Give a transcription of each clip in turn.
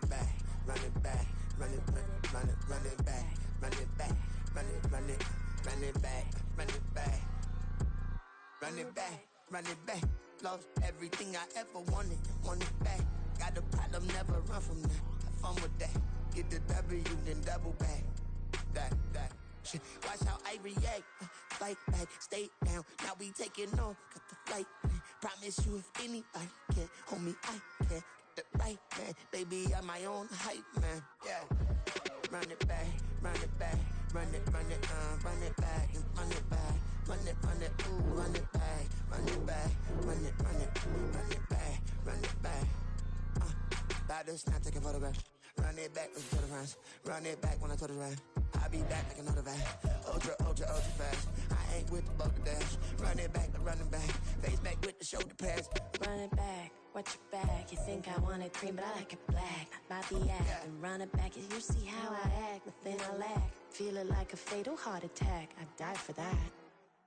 it back, run it back, run it back, run it back, run it back, run it back, run it back, run it back, run it back. Lost everything I ever wanted it back. Got a problem, never run from that. Have fun with that. Get the W, then double back. That shit. Watch how I react. Fight back, stay down. Now we taking off. Got the flight plan. Promise you, if anybody can, homie, I can. Get the right man, baby, I'm my own hype man. Yeah. Run it back, run it back, run it back, and run it back, ooh, run it back, run it back, run it back, run it back. About to snap, take a photograph. Run it back, let's go to France. Run it back when I told it right. I'll be back like another van. Ultra fast. I ain't with the bugger dash. Run it back, running back. Face back with the shoulder pads. Run it back, watch your back. You think I want it cream, but I like it black. Not by the act. And run it back, you see how I act. Nothing I lack. Feel it like a fatal heart attack. I'd die for that.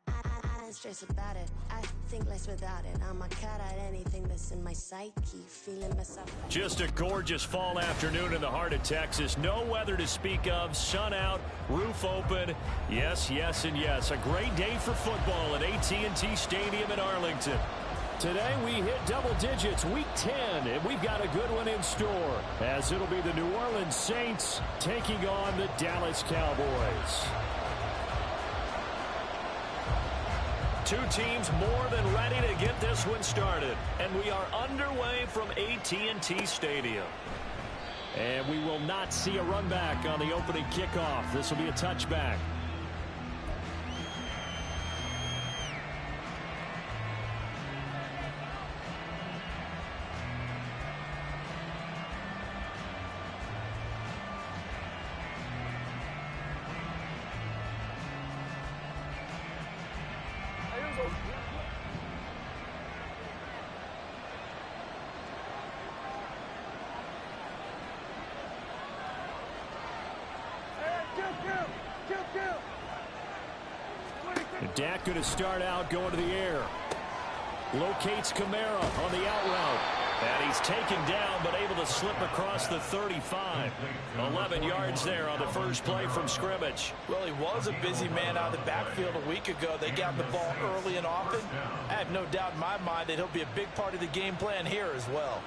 I don't stress about it. I think less without it. I'm a cut at anything that's in my psyche. Feeling myself. Just a gorgeous fall afternoon in the heart of Texas. No weather to speak of. Sun out, roof open. Yes, yes, and yes. A great day for football at AT&T Stadium in Arlington. Today we hit double digits, week 10, and we've got a good one in store, as it'll be the New Orleans Saints taking on the Dallas Cowboys. Two teams more than ready to get this one started, and we are underway from AT&T Stadium. And we will not see a run back on the opening kickoff. This will be a touchback. Dak going to start out going to the air. Locates Kamara on the out route. And he's taken down but able to slip across the 35. 11 yards there on the first play from scrimmage. Well, he was a busy man out of the backfield a week ago. They got the ball early and often. I have no doubt in my mind that he'll be a big part of the game plan here as well.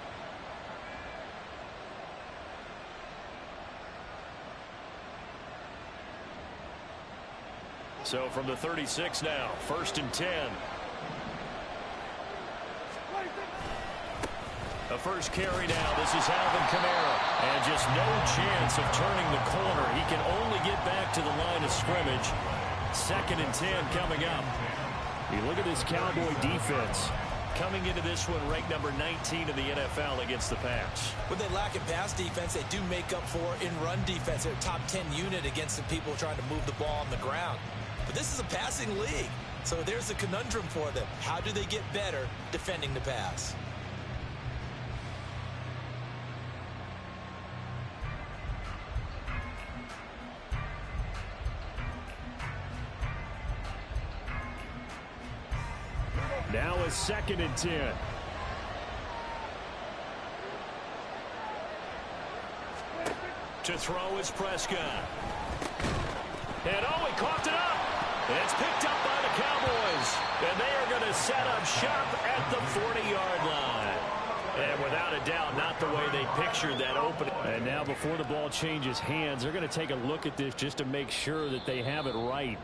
So from the 36 now, 1st and 10. The first carry now. This is Alvin Kamara. And just no chance of turning the corner. He can only get back to the line of scrimmage. 2nd and 10 coming up. You look at this Cowboy defense. Coming into this one, ranked number 19 in the NFL against the pass. When they lack in pass defense, they do make up for in run defense. They're a top 10 unit against the people trying to move the ball on the ground. But this is a passing league, so there's a conundrum for them. How do they get better defending the pass? Now a 2nd and 10. To throw is Prescott. And oh, he coughed it up. And it's picked up by the Cowboys. And they are going to set up shop at the 40-yard line. And without a doubt, not the way they pictured that opening. And now before the ball changes hands, they're going to take a look at this just to make sure that they have it right.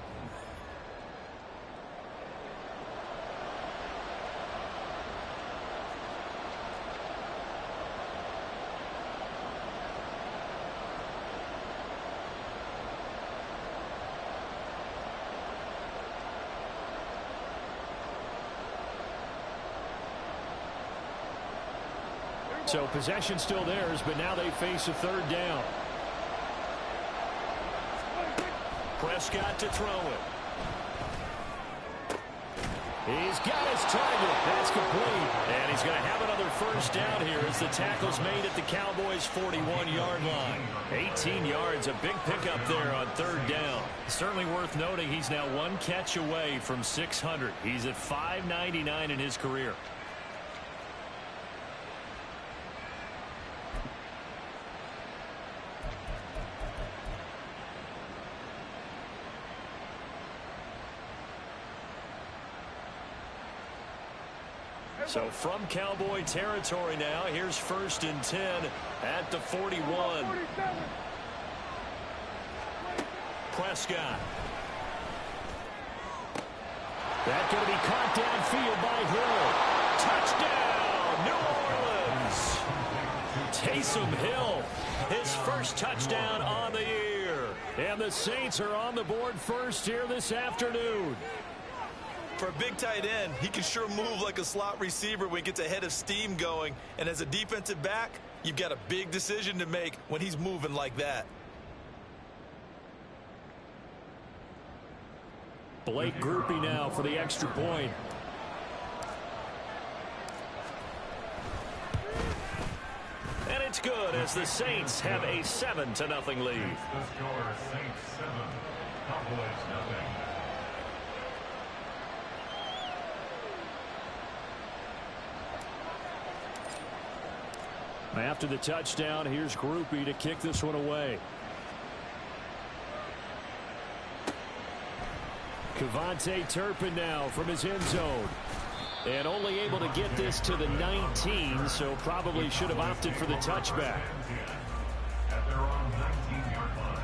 So possession still theirs, but now they face a 3rd down. Prescott to throw it. He's got his target. That's complete. And he's going to have another 1st down here as the tackle's made at the Cowboys' 41-yard line. 18 yards, a big pickup there on 3rd down. Certainly worth noting he's now 1 catch away from 600. He's at 599 in his career. So from Cowboy territory now, here's 1st and 10 at the 41. Prescott. That's going to be caught downfield by Hill. Touchdown, New Orleans. Taysom Hill, his first touchdown on the year. And the Saints are on the board first here this afternoon. For a big tight end, he can sure move like a slot receiver when he gets a head of steam going. And as a defensive back, you've got a big decision to make when he's moving like that. Blake Grupe now for the extra point. And it's good as the Saints have a 7-0 lead. The score, Saints 7, Cowboys 0. After the touchdown, here's Grupe to kick this one away. Kevontae Turpin now from his end zone. And only able to get this to the 19, so probably should have opted for the touchback. At their own 19-yard line.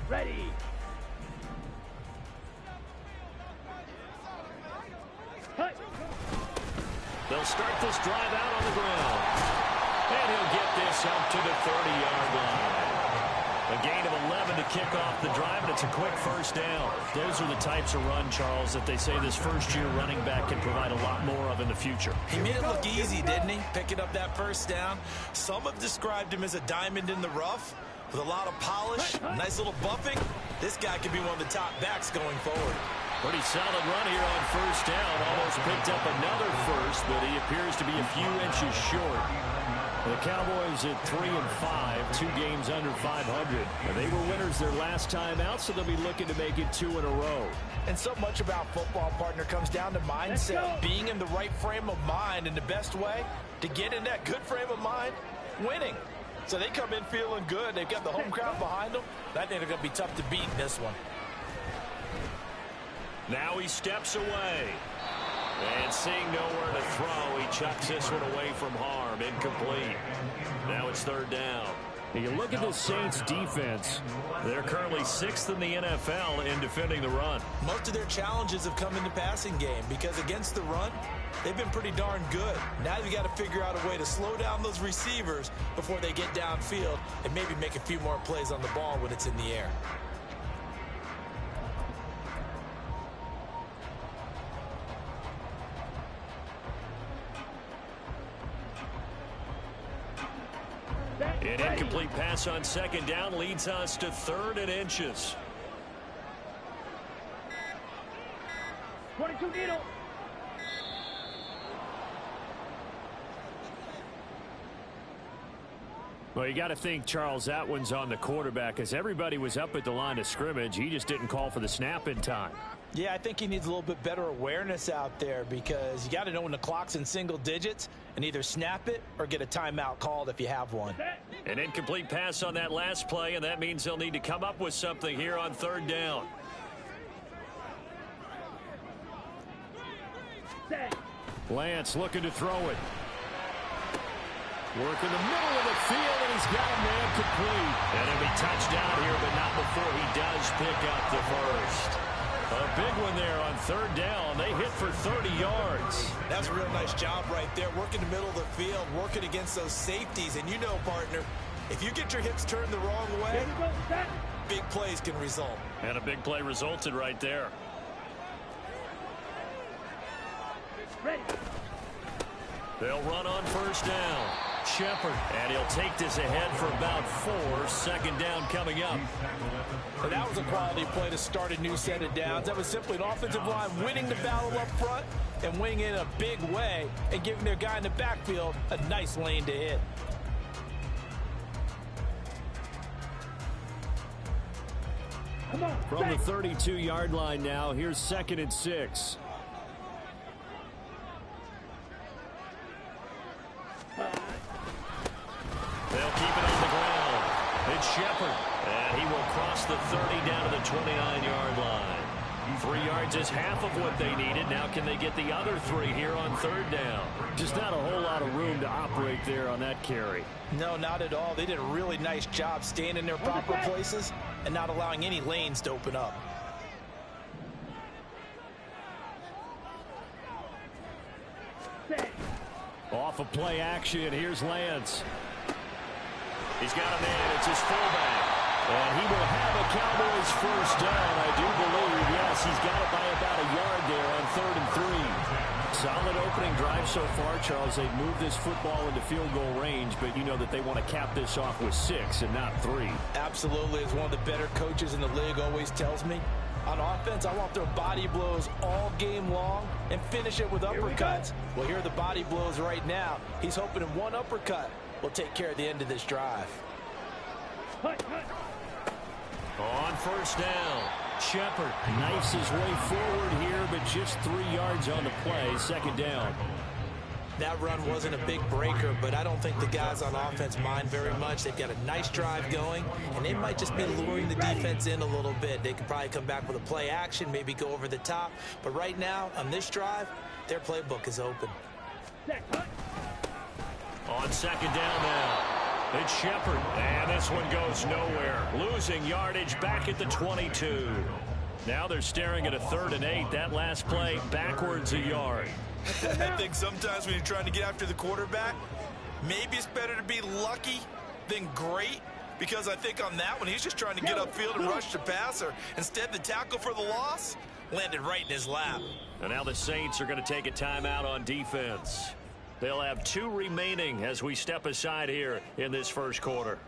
Ready. They'll start this drive out on the ground. And he'll get this up to the 30-yard line. A gain of 11 to kick off the drive, and it's a quick first down. Those are the types of run, Charles, that they say this first-year running back can provide a lot more of in the future. He made it look easy, didn't he? Picking up that first down. Some have described him as a diamond in the rough with a lot of polish, nice little buffing. This guy could be one of the top backs going forward. Pretty solid run here on first down. Almost picked up another first, but he appears to be a few inches short. The Cowboys at 3-5, 2 games under 500. They were winners their last time out, so they'll be looking to make it 2 in a row. And so much about football, partner, comes down to mindset. Being in the right frame of mind, and the best way to get in that good frame of mind, winning. So they come in feeling good. They've got the home crowd behind them. I think they're going to be tough to beat in this one. Now he steps away. And seeing nowhere to throw, he chucks this one away from harm. Incomplete. Now it's 3rd down. You look at the Saints defense. They're currently 6th in the NFL in defending the run. Most of their challenges have come in the passing game because against the run, they've been pretty darn good. Now you've got to figure out a way to slow down those receivers before they get downfield and maybe make a few more plays on the ball when it's in the air. An incomplete pass on 2nd down leads us to 3rd and inches. 22 needle. Well, you got to think, Charles, that one's on the quarterback as everybody was up at the line of scrimmage. He just didn't call for the snap in time. Yeah, I think he needs a little bit better awareness out there because you got to know when the clock's in single digits and either snap it or get a timeout called if you have one. An incomplete pass on that last play, and that means they'll need to come up with something here on 3rd down. Lance looking to throw it. Work in the middle of the field, and he's got a man complete. And it'll be touchdown here, but not before he does pick up the first. A big one there on 3rd down. They hit for 30 yards. That's a real nice job right there. Working the middle of the field, working against those safeties. And you know, partner, if you get your hips turned the wrong way, big plays can result. And a big play resulted right there. Ready. They'll run on 1st down. Shepard, and he'll take this ahead for about 4. 2nd down coming up. And that was a quality play to start a new set of downs. That was simply an offensive line winning the battle up front and winning it in a big way and giving their guy in the backfield a nice lane to hit. From the 32-yard line now, here's 2nd and 6. Shepard. And he will cross the 30 down to the 29-yard line. 3 yards is half of what they needed. Now can they get the other 3 here on third down? Just not a whole lot of room to operate there on that carry. No, not at all. They did a really nice job staying in their proper places and not allowing any lanes to open up. Off of play action, here's Lance. He's got a man, it's his fullback. And he will have a Cowboys first down, I do believe. Yes, he's got it by about a yard there on 3rd and 3. Solid opening drive so far, Charles. They've moved this football into field goal range, but you know that they want to cap this off with 6 and not 3. Absolutely. As one of the better coaches in the league always tells me, on offense, I want their body blows all game long and finish it with uppercuts. Well, here are the body blows right now. He's hoping in one uppercut will take care of the end of this drive. On first down, Shepard knifes his way forward here, but just 3 yards on the play, 2nd down. That run wasn't a big breaker, but I don't think the guys on offense mind very much. They've got a nice drive going, and they might just be luring the defense in a little bit. They could probably come back with a play action, maybe go over the top. But right now, on this drive, their playbook is open. On 2nd down now, it's Shepard, and this one goes nowhere. Losing yardage back at the 22. Now they're staring at a 3rd and 8. That last play backwards a yard. I think sometimes when you're trying to get after the quarterback, maybe it's better to be lucky than great, because I think on that one, he's just trying to get upfield and rush the passer. Instead, the tackle for the loss landed right in his lap. And now the Saints are going to take a timeout on defense. They'll have 2 remaining as we step aside here in this first quarter.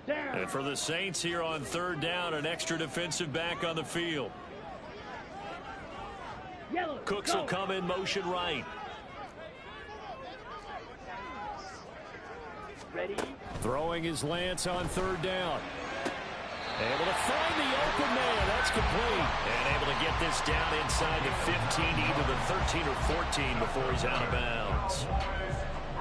And for the Saints here on 3rd down, an extra defensive back on the field. Cooks will come in motion right. Ready? Throwing his Lance on 3rd down. Able to find the open man. That's complete. And able to get this down inside the 15, either the 13 or 14 before he's out of bounds.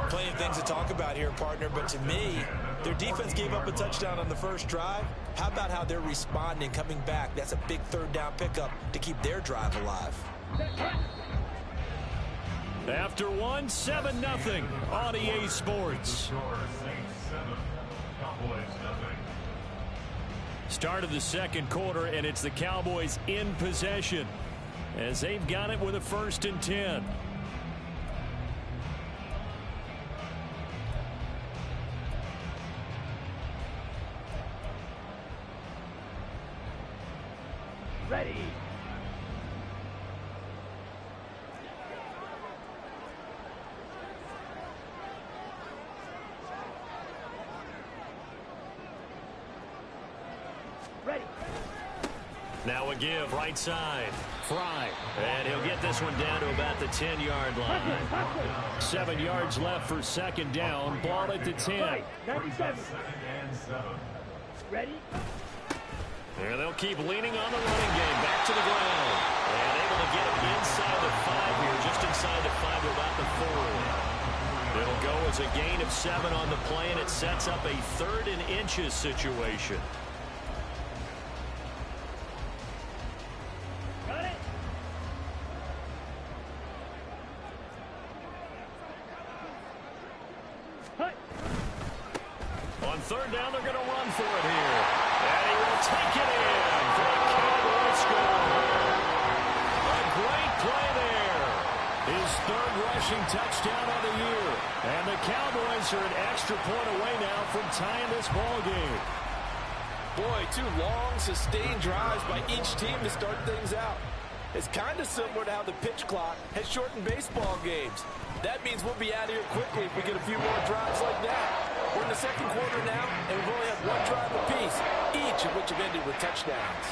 Plenty of things to talk about here, partner, but to me, their defense gave up a touchdown on the first drive. How about how they're responding, coming back? That's a big 3rd down pickup to keep their drive alive. After 1, 7-0 on EA Sports. Start of the 2nd quarter, and it's the Cowboys in possession as they've got it with a 1st and 10. Ready? Ready. Now a give, right side. Fry. And he'll get this one down to about the 10-yard line. 7 yards left for 2nd down. Ball at the 10. 97. Ready? And they'll keep leaning on the running game. Back to the ground. And able to get it inside the 5 here. Just inside the 5 to about the 4. It'll go as a gain of 7 on the play, and it sets up a 3rd and inches situation. Got it. Hut. On 3rd down, they're going to run for it here. And he will take it in for a Cowboys score. A great play there. His 3rd rushing touchdown of the year. And the Cowboys are an extra point away now from tying this ball game. Boy, 2 long, sustained drives by each team to start things out. It's kind of similar to how the pitch clock has shortened baseball games. That means we'll be out of here quickly if we get a few more drives like that. We're in the 2nd quarter now, and we've only had 1 drive apiece, each of which have ended with touchdowns.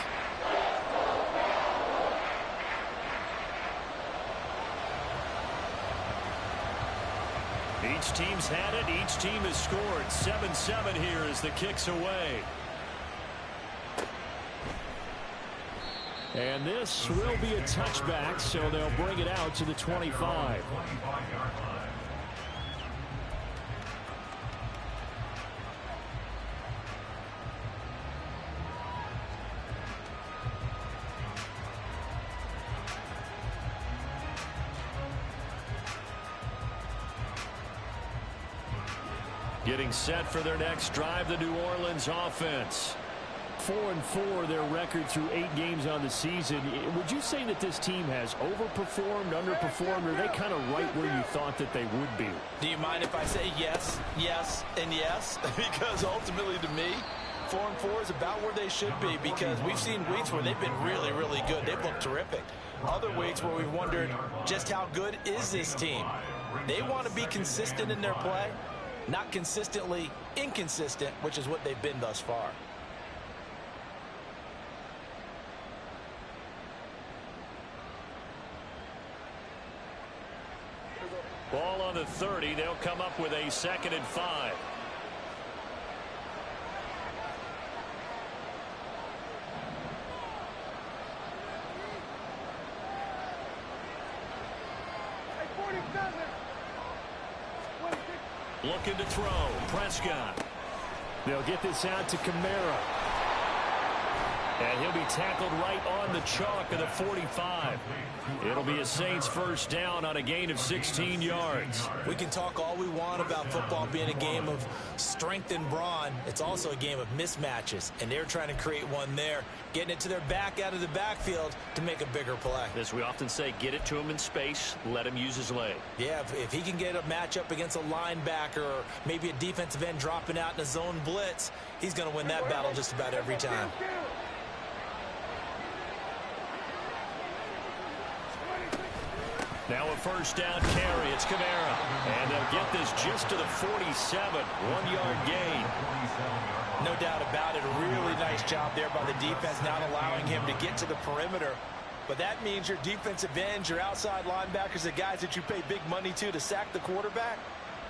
Each team's had it. Each team has scored. 7-7 here as the kick's away. And this will be a touchback, so they'll bring it out to the 25. Getting set for their next drive, the New Orleans offense. 4-4 their record through 8 games on the season. Would you say that this team has overperformed, underperformed, or are they kind of right where you thought that they would be? Do you mind if I say yes, yes, and yes? Because ultimately to me, 4-4 is about where they should be, because we've seen weeks where they've been really, really good. They've looked terrific. Other weeks where we've wondered just how good is this team. They want to be consistent in their play, not consistently inconsistent, which is what they've been thus far. Ball on the 30. They'll come up with a 2nd and 5. Looking to throw. Prescott. They'll get this out to Kamara. And he'll be tackled right on the chalk of the 45. It'll be a Saints first down on a gain of 16 yards. We can talk all we want about football being a game of strength and brawn. It's also a game of mismatches, and they're trying to create one there, getting it to their back out of the backfield to make a bigger play. As we often say, get it to him in space, let him use his leg. Yeah, if he can get a matchup against a linebacker or maybe a defensive end dropping out in a zone blitz, he's going to win that battle just about every time. Now a first down carry. It's Kamara. And they'll get this just to the 47. 1-yard gain. No doubt about it. A really nice job there by the defense, not allowing him to get to the perimeter. But that means your defensive ends, your outside linebackers, the guys that you pay big money to sack the quarterback,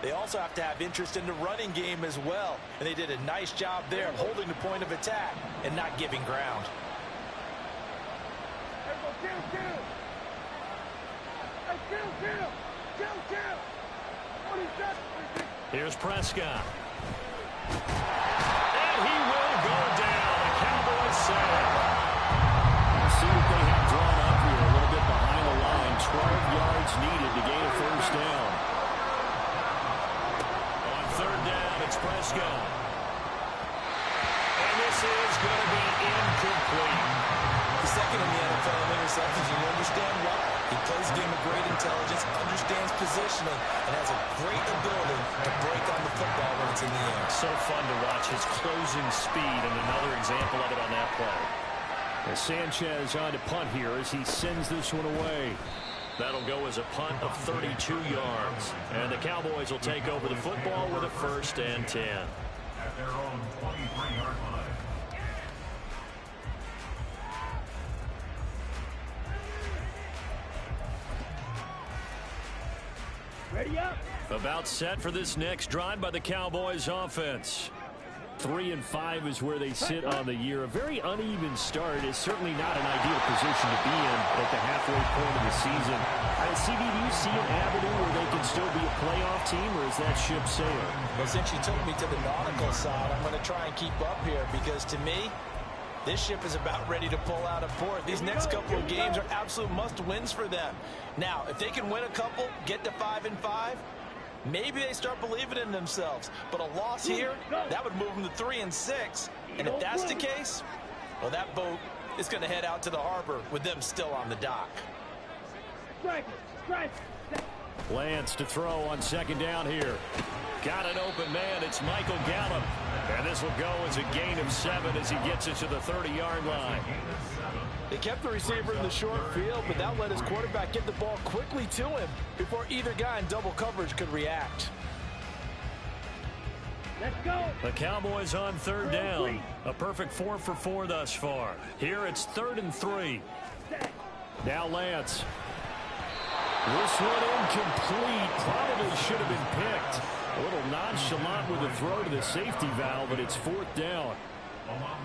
they also have to have interest in the running game as well. And they did a nice job there of holding the point of attack and not giving ground. Here's Prescott. And he will go down. The Cowboys sack. We'll see what they have drawn up here. A little bit behind the line. 12 yards needed to gain a first down. On 3rd down, it's Prescott. And this is going to be incomplete. The second in the NFL in interceptions, you understand why. He plays a game of great intelligence, understands positioning, and has a great ability to break on the football when it's in the air. So fun to watch his closing speed, and another example of it on that play. And Sanchez on to punt here as he sends this one away. That'll go as a punt of 32 yards. And the Cowboys will take over the football with a 1st and 10. At their own 23-yard line. Ready up. About set for this next drive by the Cowboys offense. 3-5 is where they sit on the year. A very uneven start is certainly not an ideal position to be in at the halfway point of the season. CD, do you see an avenue where they can still be a playoff team, or is that ship sailed? Well, since you took me to the nautical side, I'm going to try and keep up here, because to me, this ship is about ready to pull out of port. These next couple of games are absolute must-wins for them. Now, if they can win a couple, get to 5-5, maybe they start believing in themselves. But a loss here, that would move them to 3-6. And if that's the case, well, that boat is going to head out to the harbor with them still on the dock. Lance to throw on 2nd down here. Got an open man. It's Michael Gallup. And this will go as a gain of 7 as he gets it to the 30-yard line. They kept the receiver in the short field, but that let his quarterback get the ball quickly to him before either guy in double coverage could react. Let's go. The Cowboys on 3rd down. A perfect 4 for 4 thus far. Here it's 3rd and 3. Now Lance. This one incomplete. Probably should have been picked. A little nonchalant with the throw to the safety valve, but it's 4th down.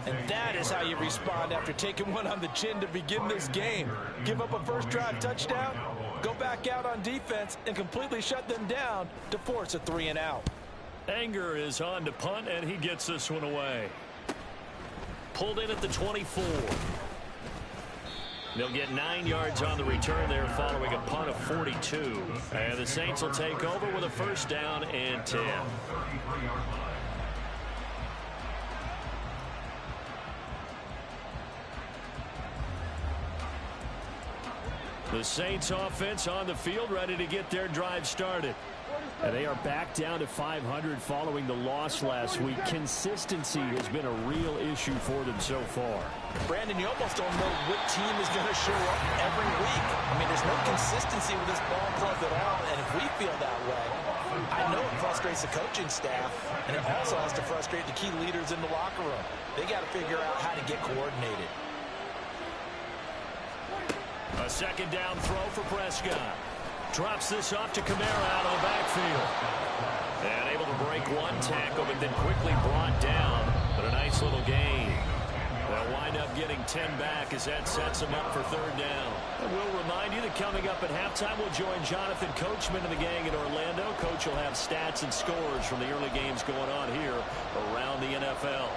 And that is how you respond after taking one on the chin to begin this game. Give up a first drive touchdown, go back out on defense, and completely shut them down to force a 3-and-out. Anger is on to punt, and he gets this one away. Pulled in at the 24. They'll get 9 yards on the return there following a punt of 42. And the Saints will take over with a first down and 10. The Saints offense on the field, ready to get their drive started. And they are back down to 500 following the loss last week. Consistency has been a real issue for them so far. Brandon, you almost don't know what team is going to show up every week. I mean, there's no consistency with this ball club at all, and if we feel that way, I know it frustrates the coaching staff, and it also has to frustrate the key leaders in the locker room. They got to figure out how to get coordinated. A second down throw for Prescott. Drops this off to Kamara out of the backfield. And able to break one tackle, but then quickly brought down. But a nice little gain. They'll wind up getting 10 back as that sets them up for third down. And we'll remind you that coming up at halftime, we'll join Jonathan Coachman and the gang in Orlando. Coach will have stats and scores from the early games going on here around the NFL.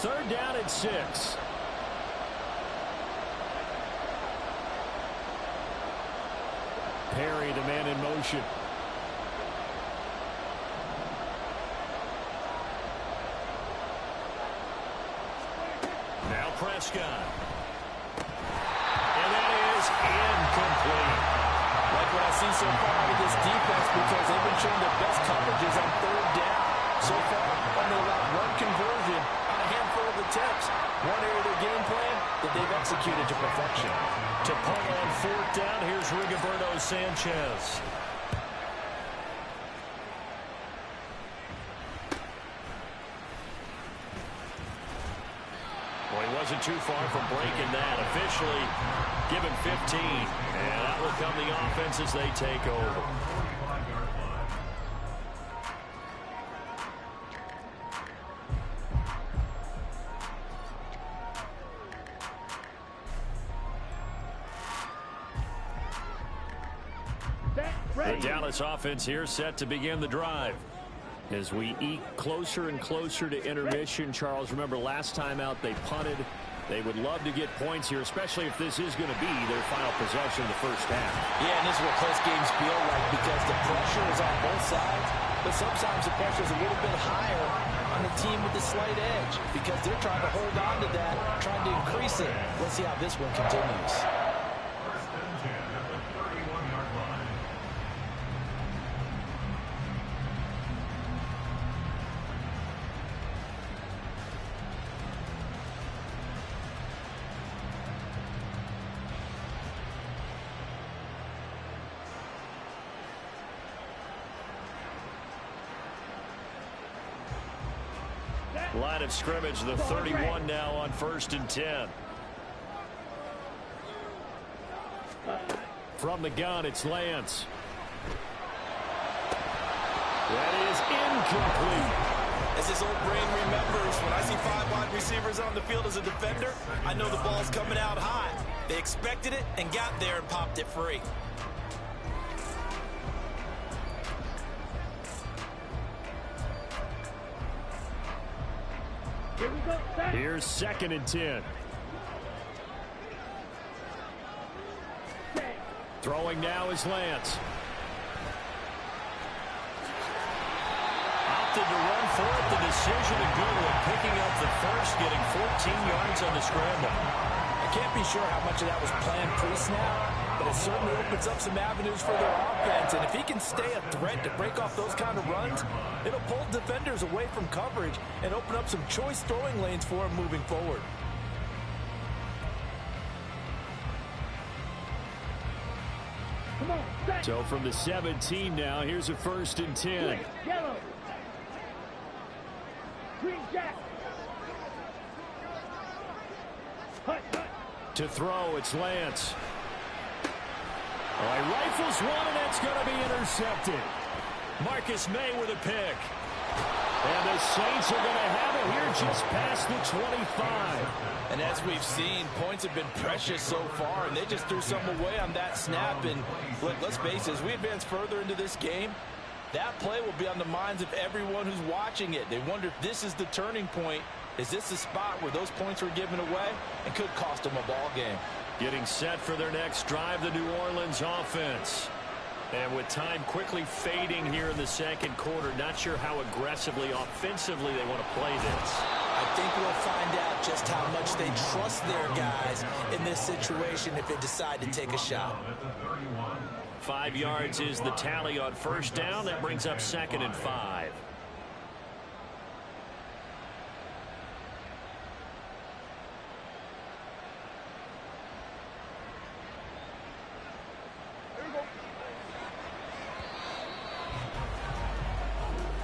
Third down and 6. Perry, the man in motion. Now Prescott. And that is incomplete. Like what I see so far out of this defense, because they've been showing their best coverages on third down. So far, only allowed one conversion on a handful of attempts. One area of their game plan that they've executed to perfection. To punt on fourth down, here's Rigoberto Sanchez. Well, he wasn't too far from breaking that. Officially given 15. And that will come the offense as they take over. The Dallas offense here set to begin the drive. As we eke closer and closer to intermission, Charles, remember last time out they punted. They would love to get points here, especially if this is going to be their final possession of the first half. Yeah, and this is what close games feel like because the pressure is on both sides, but sometimes the pressure is a little bit higher on the team with the slight edge because they're trying to hold on to that, trying to increase it. Let's see how this one continues. Line of scrimmage, the 31 now on 1st and 10. From the gun, it's Lance. That is incomplete. As this old brain remembers, when I see 5 wide receivers on the field as a defender, I know the ball's coming out high. They expected it and got there and popped it free. Here's 2nd and 10. Throwing now is Lance. Opted to run for it. The decision a good one. Picking up the first, getting 14 yards on the scramble. I can't be sure how much of that was planned pre-snap, but it certainly opens up some avenues for their offense. And if he can stay a threat to break off those kind of runs, it'll pull defenders away from coverage and open up some choice throwing lanes for him moving forward. So from the 17 now, here's a 1st and 10. Yellow. Green jack. To throw, it's Lance. He rifles one, and that's going to be intercepted. Marcus May with a pick. And the Saints are going to have it here just past the 25. And as we've seen, points have been precious so far, and they just threw some away on that snap. And look, let's face it, as we advance further into this game, that play will be on the minds of everyone who's watching it. They wonder if this is the turning point Is this the spot where those points were given away and could cost them a ball game? Getting set for their next drive, the New Orleans offense. And with time quickly fading here in the second quarter, not sure how aggressively, offensively they want to play this. I think we'll find out just how much they trust their guys in this situation if they decide to take a shot. 5 yards is the tally on first down. That brings up 2nd and 5.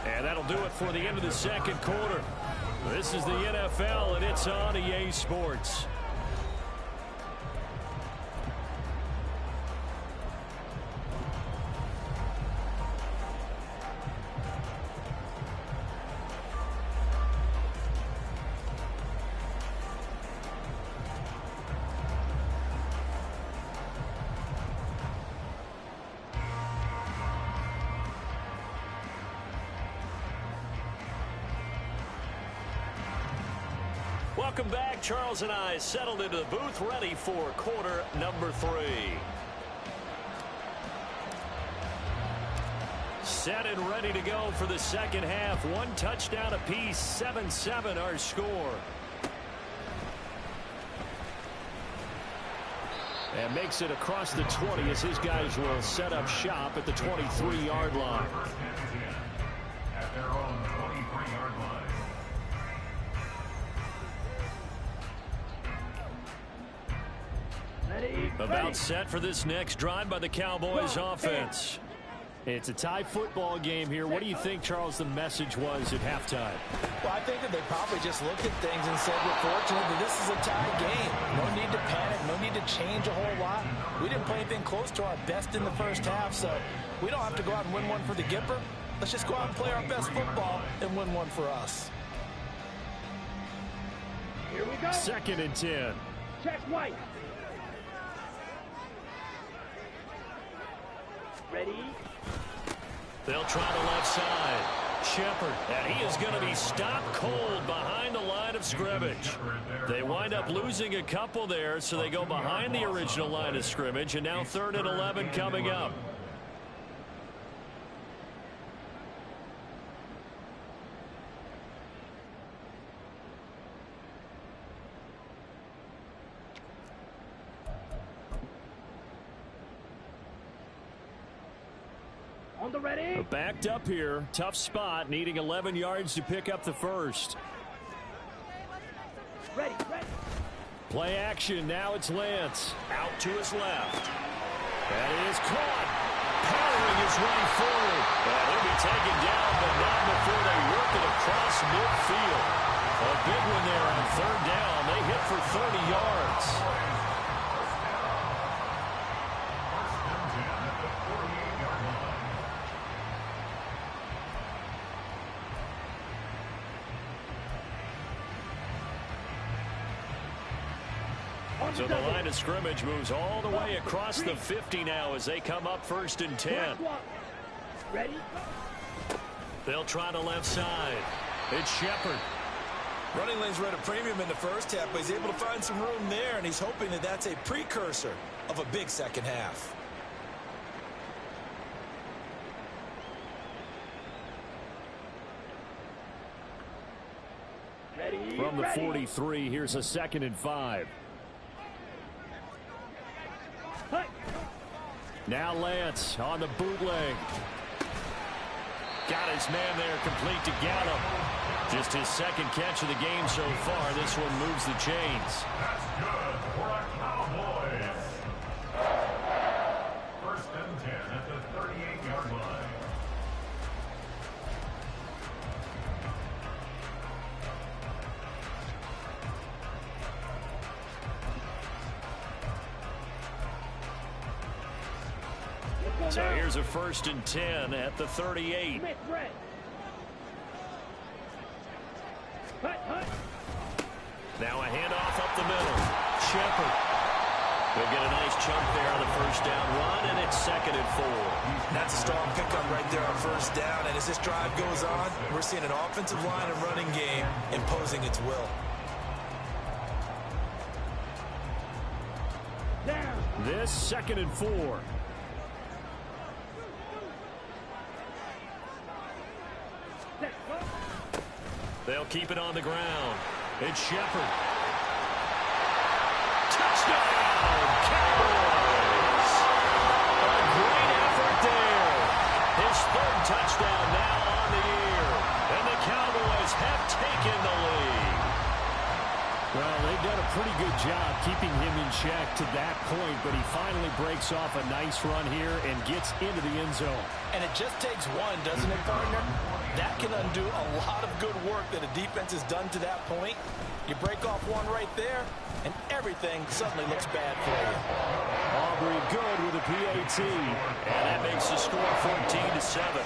And that'll do it for the end of the second quarter. This is the NFL, and it's on EA Sports. Welcome back. Charles and I settled into the booth, ready for quarter number 3. Set and ready to go for the second half. 1 touchdown apiece, 7-7 our score. And makes it across the 20 as his guys will set up shop at the 23-yard line. At their own 23-yard line. About set for this next drive by the Cowboys offense. It's a tie football game here. What do you think, Charles, the message was at halftime? Well, I think that they probably just looked at things and said, we're fortunate that this is a tie game. No need to panic. No need to change a whole lot. We didn't play anything close to our best in the first half, so we don't have to go out and win one for the Gipper. Let's just go out and play our best football and win one for us. Here we go. 2nd and 10. Check White. Ready? They'll try the left side. Shepard, and he is going to be stopped cold behind the line of scrimmage. They wind up losing a couple there, so they go behind the original line of scrimmage, and now 3rd and 11 coming up. On the ready. Backed up here. Tough spot. Needing 11 yards to pick up the first. Ready. Play action. Now it's Lance. Out to his left. That is caught. Powering his way forward. And he'll be taken down, but not before they work it across midfield. A big one there on 3rd down. They hit for 30 yards. So the line of scrimmage moves all the way across the 50 now as they come up 1st and 10. Ready? They'll try the left side. It's Shepard. Running lanes were at a premium in the first half, but he's able to find some room there, and he's hoping that that's a precursor of a big second half. Ready? From the 43, here's a 2nd and 5. Now Lance on the bootleg. Got his man there complete to Gallup. Just his 2nd catch of the game so far. This one moves the chains. That's good for a Cowboys. 1st and 10 at the 38-yard line. So here's a 1st and 10 at the 38. Now a handoff up the middle. Shepard. They'll get a nice chunk there on the first down run, and it's 2nd and 4. That's a strong pickup right there on first down. And as this drive goes on, we're seeing an offensive line and running game imposing its will. This 2nd and 4. They'll keep it on the ground. It's Shepard. Touchdown, Cowboys! A great effort there. His 3rd touchdown now on the year. And the Cowboys have taken the lead. Well, they've done a pretty good job keeping him in check to that point, but he finally breaks off a nice run here and gets into the end zone. And it just takes one, doesn't it, partner? That can undo a lot of good work that a defense has done to that point. You break off one right there, and everything suddenly looks bad for you. Aubrey good with a PAT, and that makes the score 14-7.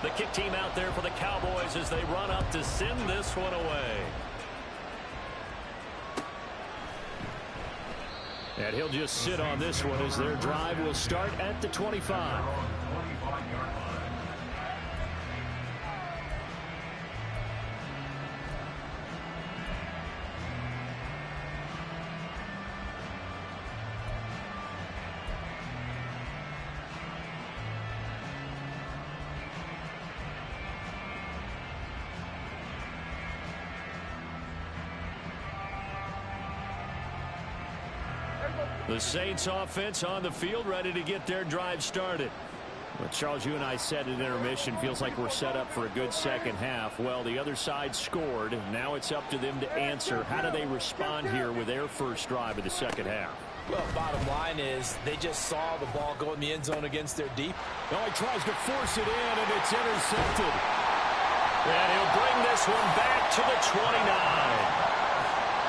The kick team out there for the Cowboys as they run up to send this one away. And he'll just sit on this one as their drive will start at the 25. The Saints offense on the field, ready to get their drive started. Well, Charles, you and I said at intermission, feels like we're set up for a good second half. Well, the other side scored. Now it's up to them to answer. How do they respond here with their first drive of the second half? Well, bottom line is they just saw the ball go in the end zone against their deep. Oh, he tries to force it in, and it's intercepted. And he'll bring this one back to the 29.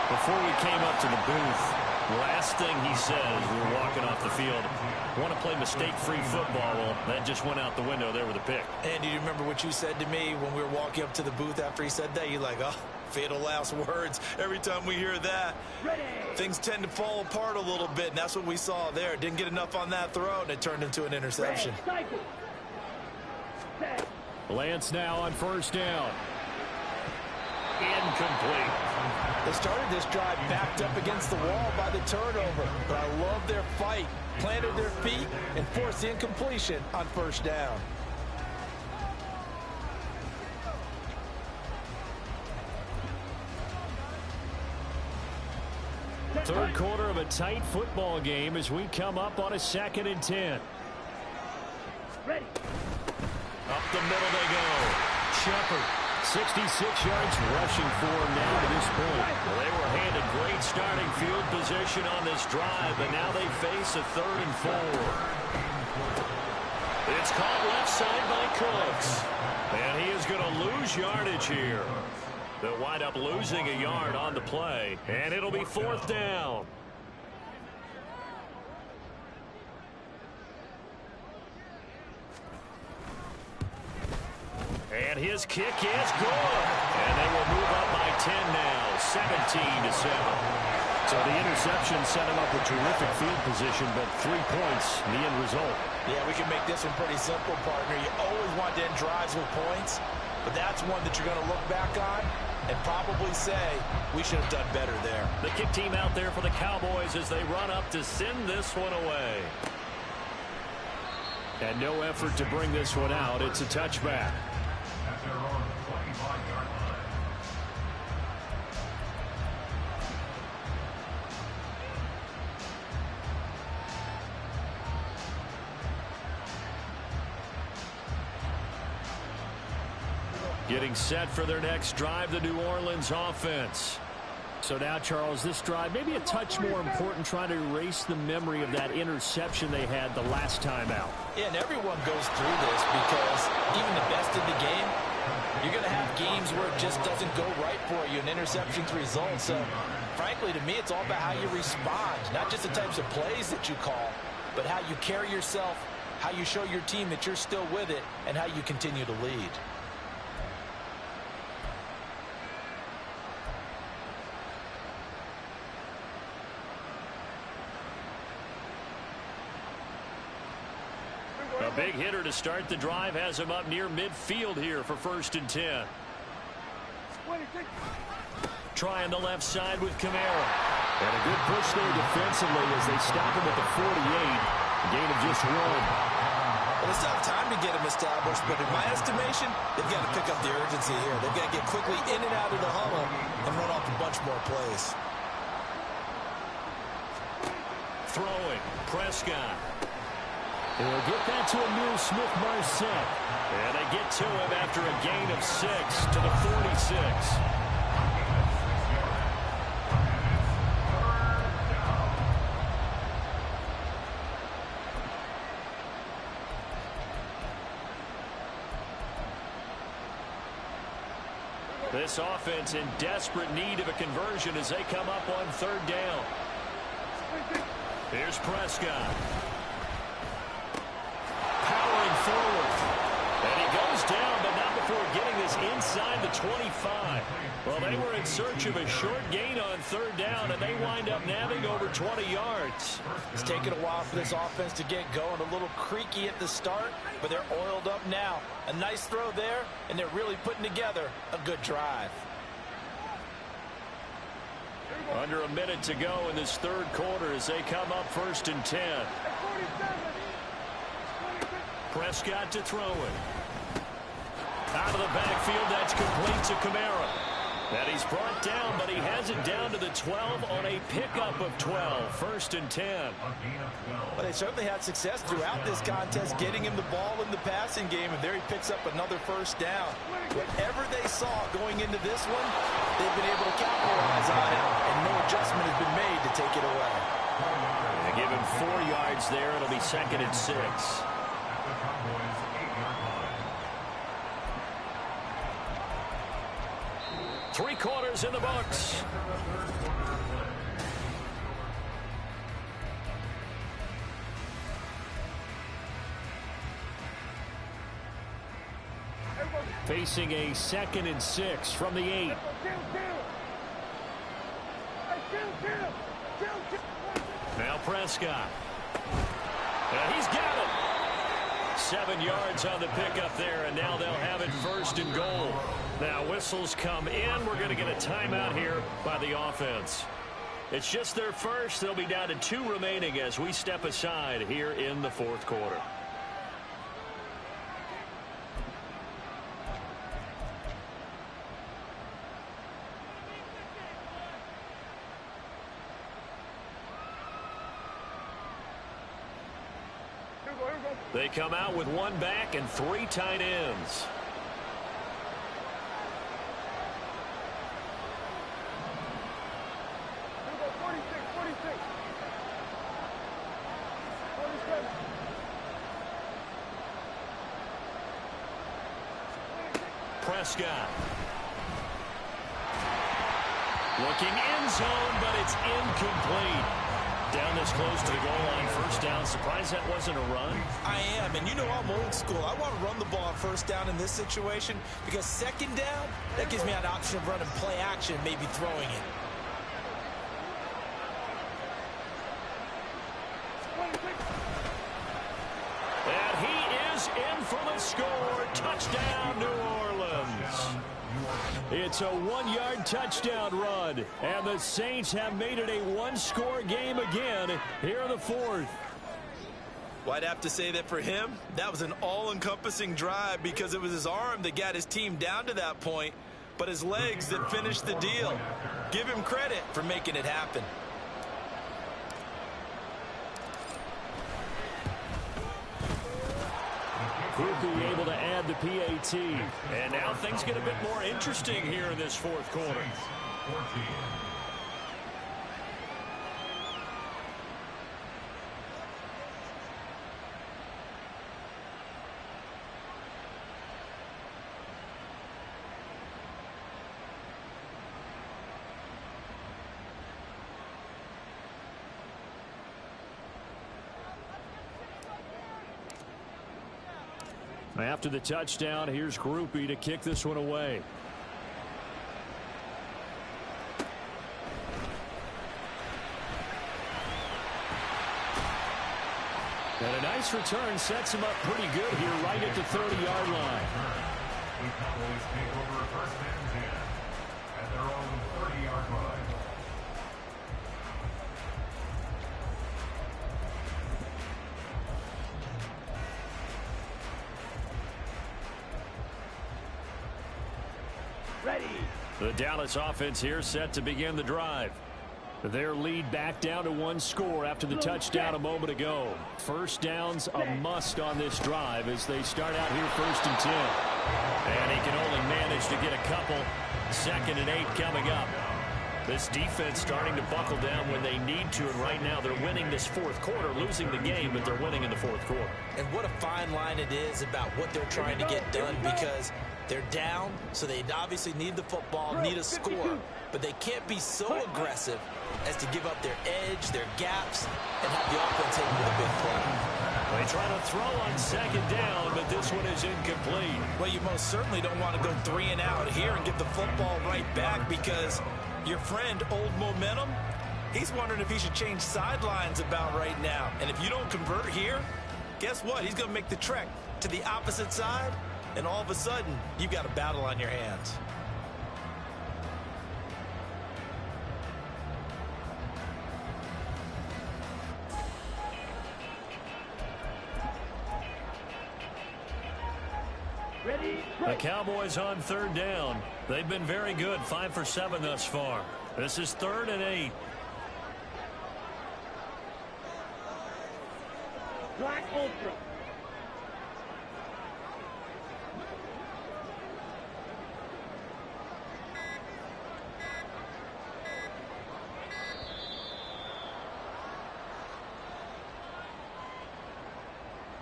Before we came up to the booth, last thing he said as we were walking off the field, want to play mistake-free football. Well, that just went out the window there with a pick. And do you remember what you said to me when we were walking up to the booth after he said that? You're like, oh, fatal last words. Every time we hear that, things tend to fall apart a little bit, and that's what we saw there. Didn't get enough on that throw, and it turned into an interception. Lance now on first down. Incomplete. They started this drive backed up against the wall by the turnover, but I love their fight. Planted their feet and forced the incompletion on first down. Third quarter of a tight football game as we come up on a 2nd and 10. Ready. Up the middle they go. Shepard, 66 yards rushing for him now to this point. Well, they were handed great starting field position on this drive, but now they face a 3rd and 4. It's caught left side by Cooks. And he is going to lose yardage here. They'll wind up losing a yard on the play, and it'll be 4th down. And his kick is good. And they will move up by 10 now, 17-7. So the interception set him up with terrific field position, but 3 points, the end result. Yeah, we can make this one pretty simple, partner. You always want to end drives with points, but that's one that you're going to look back on and probably say, we should have done better there. The kick team out there for the Cowboys as they run up to send this one away. And no effort to bring this one out. It's a touchback. At their own 25-yard line. Getting set for their next drive, the New Orleans offense. So now, Charles, this drive maybe a touch more important, trying to erase the memory of that interception they had the last time out. Yeah, and everyone goes through this because even the best in the game, you're going to have games where it just doesn't go right for you, and interceptions result. So, frankly, to me, it's all about how you respond, not just the types of plays that you call, but how you carry yourself, how you show your team that you're still with it, and how you continue to lead. A big hitter to start the drive has him up near midfield here for 1st and 10. Trying the left side with Kamara. And a good push there defensively as they stop him at the 48. A gain of just 1. Well, they still have time to get him established, but in my estimation, they've got to pick up the urgency here. They've got to get quickly in and out of the huddle and run off a bunch more plays. Throwing. Prescott. They'll get that to Emil Smith-Marset. And they get to him after a gain of 6 to the 46. This offense in desperate need of a conversion as they come up on 3rd down. Here's Prescott. Powering forward. And he goes down, but not before getting this inside the 25. Well, they were in search of a short gain on 3rd down, and they wind up nabbing over 20 yards. It's taken a while for this offense to get going. A little creaky at the start, but they're oiled up now. A nice throw there, and they're really putting together a good drive. Under a minute to go in this 3rd quarter as they come up 1st and 10. Prescott to throw it. Out of the backfield, that's complete to Kamara. And he's brought down, but he has it down to the 12 on a pickup of 12. 1st and 10. Well, they certainly had success throughout this contest, getting him the ball in the passing game, and there he picks up another 1st down. Whatever they saw going into this one, they've been able to capitalize on it, and no adjustment has been made to take it away. They give him 4 yards there. It'll be 2nd and 6. 3 quarters in the books. Facing a 2nd and 6 from the 8. Now Prescott. And he's got it. 7 yards on the pickup there, and now they'll have it 1st and goal. Now whistles come in. We're going to get a timeout here by the offense. It's just their first. They'll be down to 2 remaining as we step aside here in the 4th quarter. They come out with 1 back and 3 tight ends. Prescott. Looking end zone, but it's incomplete. Down this close to the goal line, 1st down. Surprised that wasn't a run? I am, and you know I'm old school. I want to run the ball on 1st down in this situation because 2nd down, that gives me an option of running play action, maybe throwing it. And he is in for the score. Touchdown, New Orleans. It's a 1-yard touchdown run, and the Saints have made it a 1-score game again here in the 4th. Well, I'd have to say that for him, that was an all-encompassing drive because it was his arm that got his team down to that point, but his legs that finished the deal. Give him credit for making it happen. Grupe able to add the PAT. And now things get a bit more interesting here in this 4th quarter. After the touchdown, here's Grupe to kick this one away. And a nice return sets him up pretty good here right at the 30-yard line. The Cowboys take over first and 10 at their own 30-yard line. Ready. The Dallas offense here set to begin the drive. Their lead back down to one score after the touchdown a moment ago. First down's a must on this drive as they start out here 1st and 10. And he can only manage to get a couple. 2nd and 8 coming up. This defense starting to buckle down when they need to, and right now they're winning this 4th quarter, losing the game, but they're winning in the 4th quarter. And what a fine line it is about what they're trying to get done, because they're down, so they obviously need the football, need a score, but they can't be so aggressive as to give up their edge, their gaps, and have the offense hit with a big play. They try to throw on 2nd down, but this one is incomplete. Well, you most certainly don't want to go 3 and out here and give the football right back, because your friend, Old Momentum, he's wondering if he should change sidelines about right now. And if you don't convert here, guess what? He's going to make the trek to the opposite side, and all of a sudden, you've got a battle on your hands. The Cowboys on 3rd down. They've been very good, 5 for 7 thus far. This is 3rd and 8. Black Ultra.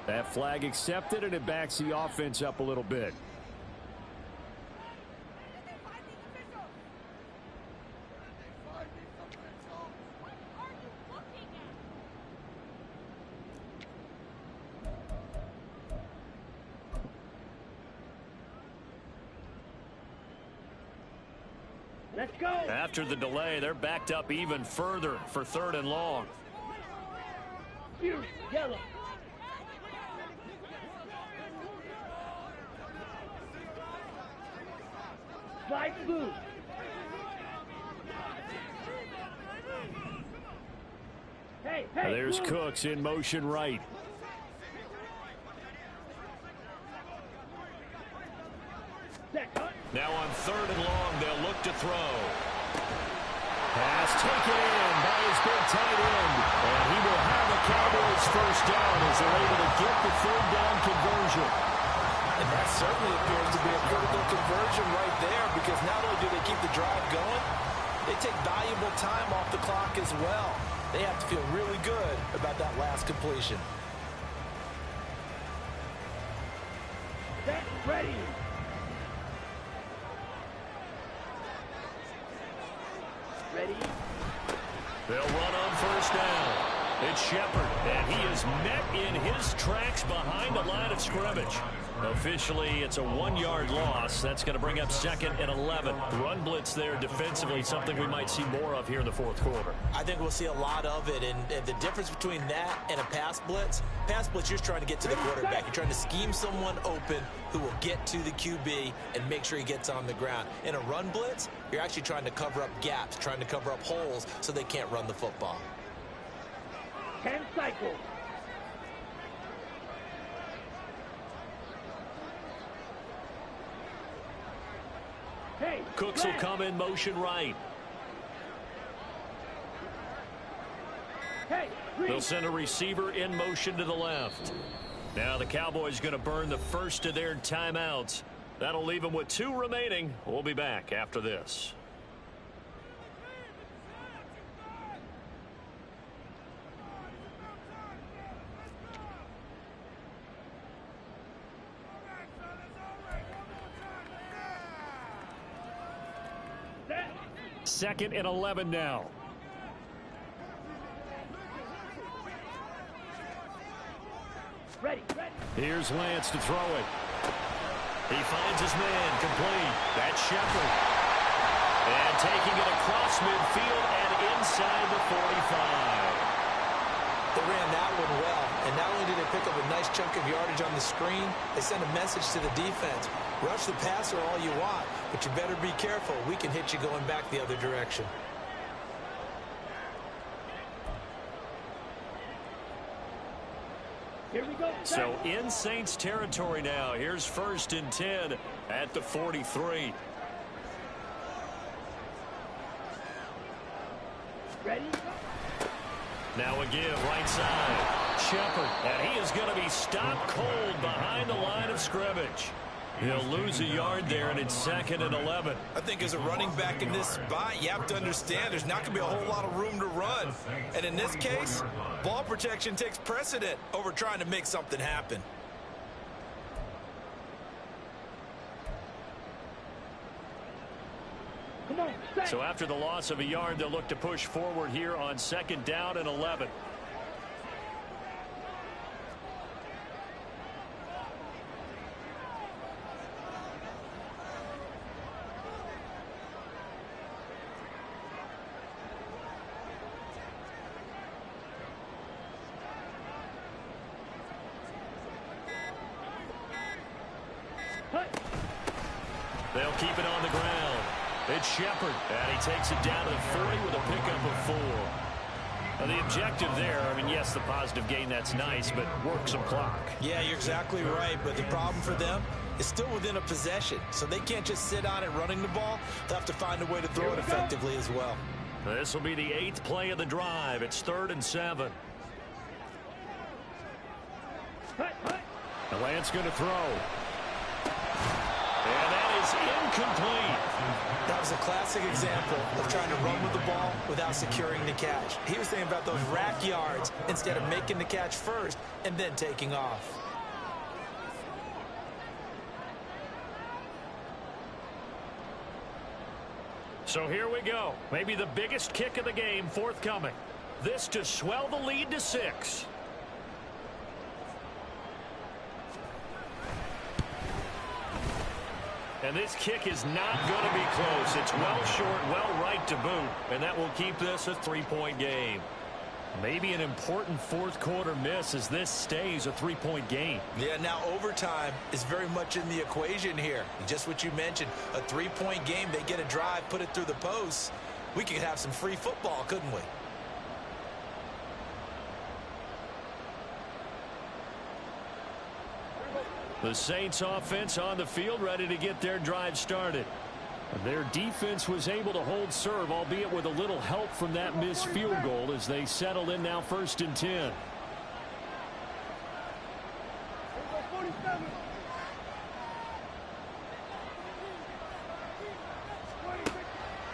That flag accepted, and it backs the offense up a little bit. Let's go. After the delay, they're backed up even further for 3rd and long. Yellow. Flag blue. Hey, There's blue. Cooks in motion right. Now on 3rd and long, they'll look to throw. Pass taken in by his big tight end. And he will have the Cowboys 1st down as they're able to get the 3rd down conversion. And that certainly appears to be a critical conversion right there, because not only do they keep the drive going, they take valuable time off the clock as well. They have to feel really good about that last completion. Set, ready. Ready. They'll run on 1st down. It's Shepard, and he is met in his tracks behind the line of scrimmage. Officially, it's a 1-yard loss. That's going to bring up 2nd and 11. Run blitz there defensively, something we might see more of here in the 4th quarter. I think we'll see a lot of it, and the difference between that and a pass blitz, you're just trying to get to the quarterback. You're trying to scheme someone open who will get to the QB and make sure he gets on the ground. In a run blitz, you're actually trying to cover up gaps, trying to cover up holes so they can't run the football. 10 cycles. Hey, Cooks will come in motion right. Hey, they'll send a receiver in motion to the left. Now the Cowboys going to burn the first of their timeouts. That'll leave them with 2 remaining. We'll be back after this. Second and 11 now. Ready. Here's Lance to throw it. He finds his man complete. That's Shepard. And taking it across midfield and inside the 45. They ran that one well, and not only did they pick up a nice chunk of yardage on the screen, they sent a message to the defense. Rush the passer all you want, but you better be careful. We can hit you going back the other direction. Here we go. So in Saints territory now. Here's 1st and 10 at the 43. Ready? Now a give right side. Shepard, and he is going to be stopped cold behind the line of scrimmage. He'll lose a yard there, and it's 2nd and 11. I think as a running back in this spot, you have to understand there's not going to be a whole lot of room to run. And in this case, ball protection takes precedent over trying to make something happen. Come on, set. So after the loss of a yard, they'll look to push forward here on 2nd down and 11. They'll keep it on the ground. It's Shepard, and he takes it down to the 40 with a pickup of 4. Now the objective there, I mean, yes, the positive gain, that's nice, but work some clock. Yeah, you're exactly right, but the problem for them is still within a possession, so they can't just sit on it running the ball. They'll have to find a way to throw it effectively as well. This will be the 8th play of the drive. It's 3rd and 7. The Lance going to throw. And that is incomplete. That was a classic example of trying to run with the ball without securing the catch. He was thinking about those rack yards instead of making the catch first and then taking off. So here we go. Maybe the biggest kick of the game forthcoming. This to swell the lead to 6. And this kick is not going to be close. It's well short, well right to boot. And that will keep this a 3-point game. Maybe an important fourth-quarter miss as this stays a 3-point game. Yeah, now overtime is very much in the equation here. Just what you mentioned, a 3-point game. They get a drive, put it through the posts. We could have some free football, couldn't we? The Saints offense on the field, ready to get their drive started. Their defense was able to hold serve, albeit with a little help from that missed field goal as they settle in now 1st and 10.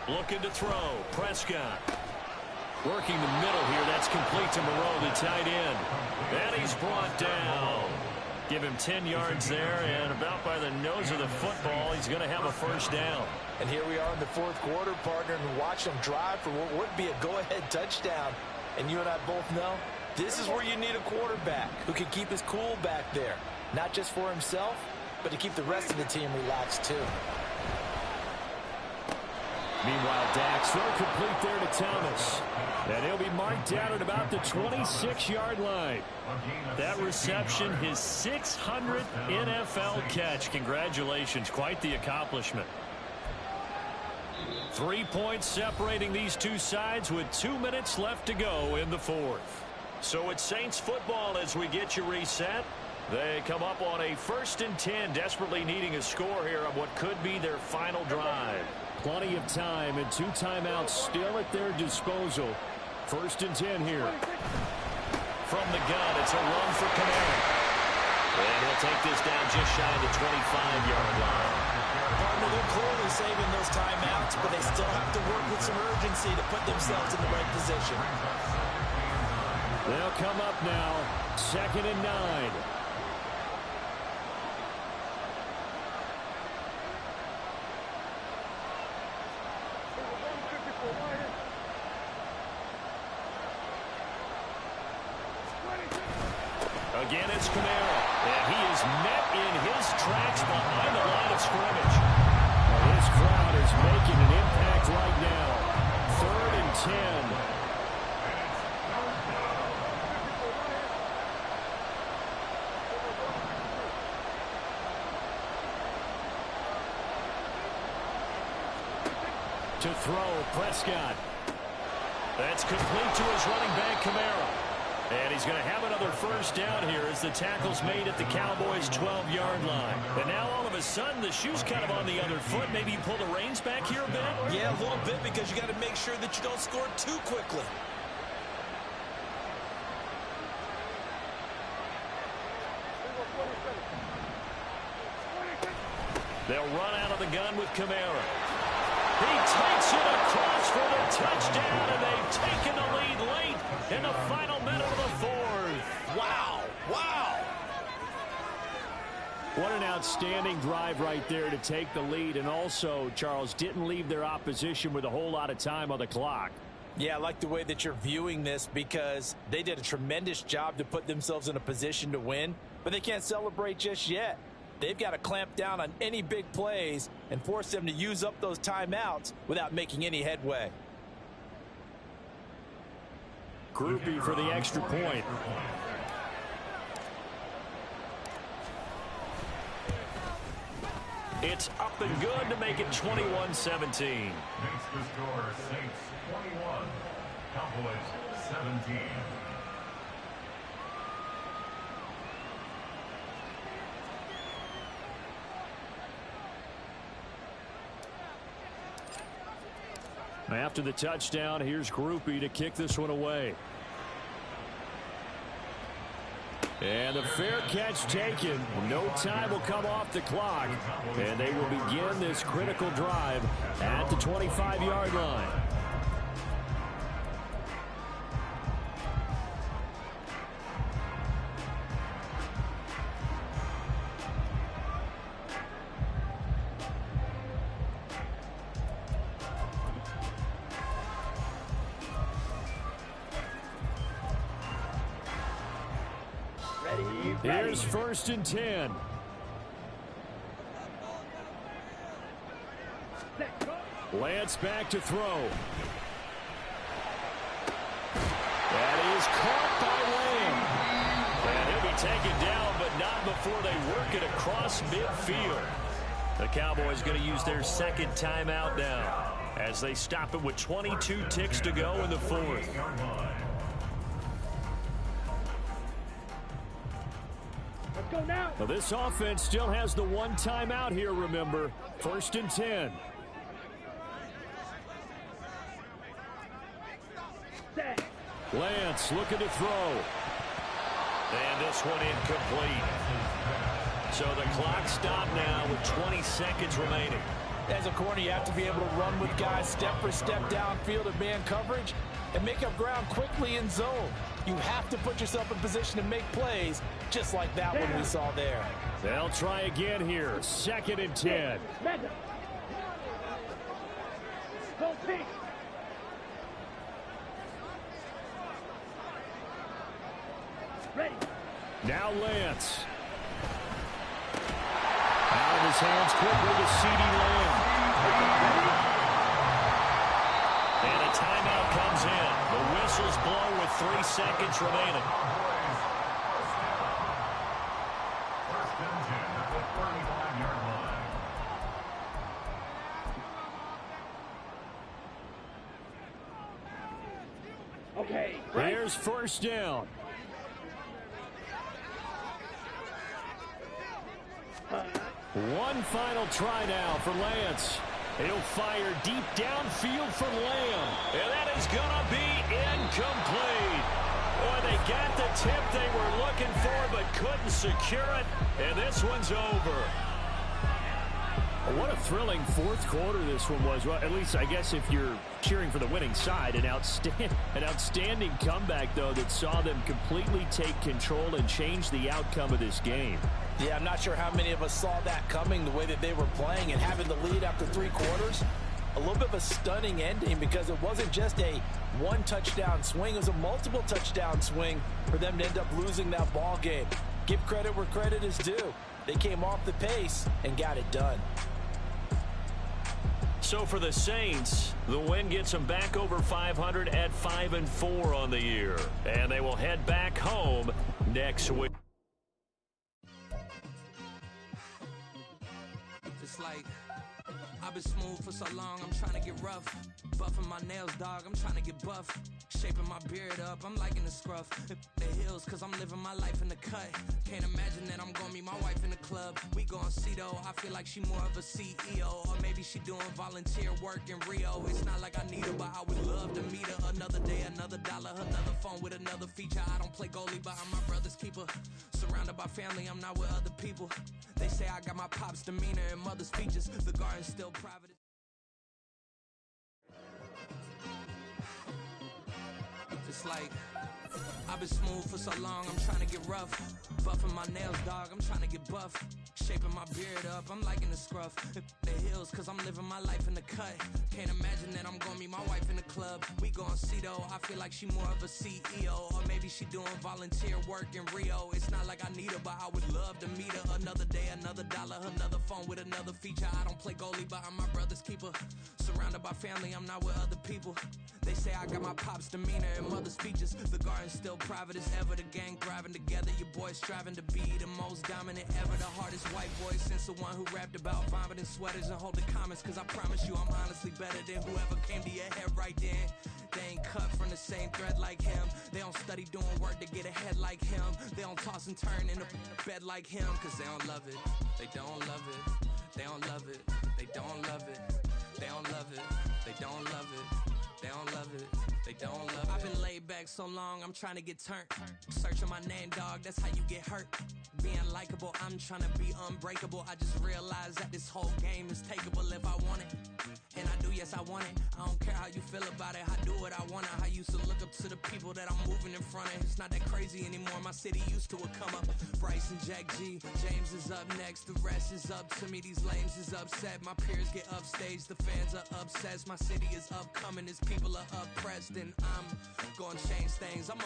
Looking to throw. Prescott. Working the middle here. That's complete to Moreau, the tight end. And he's brought down. Give him 10 yards there, and about by the nose of the football, he's going to have a 1st down. And here we are in the 4th quarter, partner, and watch them drive for what would be a go-ahead touchdown. And you and I both know this is where you need a quarterback who can keep his cool back there. Not just for himself, but to keep the rest of the team relaxed too. Meanwhile, Dax throw complete there to Thomas. And he'll be marked down at about the 26-yard line. That reception, his 600th NFL catch. Congratulations, quite the accomplishment. 3 points separating these two sides with 2 minutes left to go in the 4th. So it's Saints football as we get you reset. They come up on a 1st and 10, desperately needing a score here on what could be their final drive. Plenty of time and 2 timeouts still at their disposal. 1st and 10 here. From the gun, it's a run for Kamara. And he'll take this down just shy of the 25-yard line. Partner, they're clearly saving those timeouts, but they still have to work with some urgency to put themselves in the right position. They'll come up now, 2nd and 9. Again, it's Kamara, and he is met in his tracks behind the line of scrimmage. Well, this crowd is making an impact right now. 3rd and 10. To throw, Prescott. That's complete to his running back, Kamara. And he's going to have another first down here as the tackle's made at the Cowboys' 12-yard line. And now all of a sudden the shoe's kind of on the other foot. Maybe you pull the reins back here a bit? Yeah, a little bit, because you got to make sure that you don't score too quickly. They'll run out of the gun with Kamara. He takes it across for the touchdown, and they've taken the lead late in the final minute of the fourth. Wow. Wow. What an outstanding drive right there to take the lead. And also, Charles, didn't leave their opposition with a whole lot of time on the clock. Yeah, I like the way that you're viewing this, because they did a tremendous job to put themselves in a position to win, but they can't celebrate just yet. They've got to clamp down on any big plays and force them to use up those timeouts without making any headway. Groupie for the extra point. It's up and good to make it 21-17. Makes the score Saints 21, Cowboys 17. After the touchdown, here's Groupie to kick this one away. And the fair catch taken. No time will come off the clock. And they will begin this critical drive at the 25-yard line. Here's 1st and 10. Lance back to throw. That is caught by Lamb. And he'll be taken down, but not before they work it across midfield. The Cowboys going to use their second timeout now as they stop it with 22 ticks to go in the fourth. Go now. Well, this offense still has the one timeout here, remember. 1st and 10. Set. Lance looking to throw. And this one incomplete. So the clock stopped now with 20 seconds remaining. As a corner, you have to be able to run with guys step for step downfield in man coverage and make up ground quickly in zone. You have to put yourself in position to make plays, just like that one we saw there. They'll try again here. 2nd and 10. Mega. Go pick. Ready. Now Lance. Out of his hands quickly to CeeDee Lamb. And a timeout comes in. The whistle's blown with 3 seconds remaining. First and 10 at the 35-yard line. Okay. Here's 1st down. One final try now for Lance. He'll fire deep downfield for Lamb. And that is going to be incomplete. Boy, they got the tip they were looking for but couldn't secure it. And this one's over. What a thrilling fourth quarter this one was. Well, at least I guess if you're cheering for the winning side, an outstanding comeback, though, that saw them completely take control and change the outcome of this game. Yeah, I'm not sure how many of us saw that coming, the way that they were playing and having the lead after 3 quarters. A little bit of a stunning ending, because it wasn't just a one-touchdown swing. It was a multiple touchdown swing for them to end up losing that ball game. Give credit where credit is due. They came off the pace and got it done. So for the Saints, the win gets them back over 500 at 5-4 on the year. And they will head back home next week. Just like I've been smooth for so long, I'm trying to get rough. Buffing my nails, dog, I'm trying to get buff. Shaping my beard up, I'm liking the scruff. The hills, cause I'm living my life in the cut. Can't imagine that I'm gonna meet my wife in the club. We gon' see though, I feel like she more of a CEO. Or maybe she doing volunteer work in Rio. It's not like I need her, but I would love to meet her. Another day, another dollar, another phone with another feature. I don't play goalie, but I'm my brother's keeper. Surrounded by family, I'm not with other people. They say I got my pop's demeanor and mother's features. The garden's still private. It's like, I've been smooth for so long, I'm trying to get rough. Buffing my nails, dog, I'm trying to get buff. Shaping my beard up, I'm liking the scruff. The hills, cause I'm living my life in the cut. Can't imagine that I'm gonna meet my wife in the club. We gon' see though, I feel like she more of a CEO. Or maybe she doing volunteer work in Rio. It's not like I need her, but I would love to meet her. Another day, another dollar, another phone with another feature. I don't play goalie, but I'm my brother's keeper. Surrounded by family, I'm not with other people. They say I got my pop's demeanor and mother's features. The garden's still private as ever. The gang thriving together. Your boys striving to be the most dominant ever. The hardest white boy since the one who rapped about vomiting sweaters and hold the comments. Cause I promise you I'm honestly better than whoever came to your head right then. They ain't cut from the same thread like him. They don't study doing work to get ahead like him. They don't toss and turn in a bed like him. Cause they don't love it. They don't love it. They don't love it. They don't love it. They don't love it. They don't love it. They don't love it, they don't love it. I've been laid back so long, I'm trying to get turned. Searching my name, dog, that's how you get hurt. Being likable, I'm trying to be unbreakable. I just realized that this whole game is takeable if I want it. And I do, yes, I want it. I don't care how you feel about it, I do what I want. I used to look up to the people that I'm moving in front of. It's not that crazy anymore, my city used to come up. Bryce and Jack G, James is up next. The rest is up to me, these lames is upset. My peers get upstage, the fans are obsessed. My city is upcoming, as people are oppressed. And I'm gonna change things, I'm up.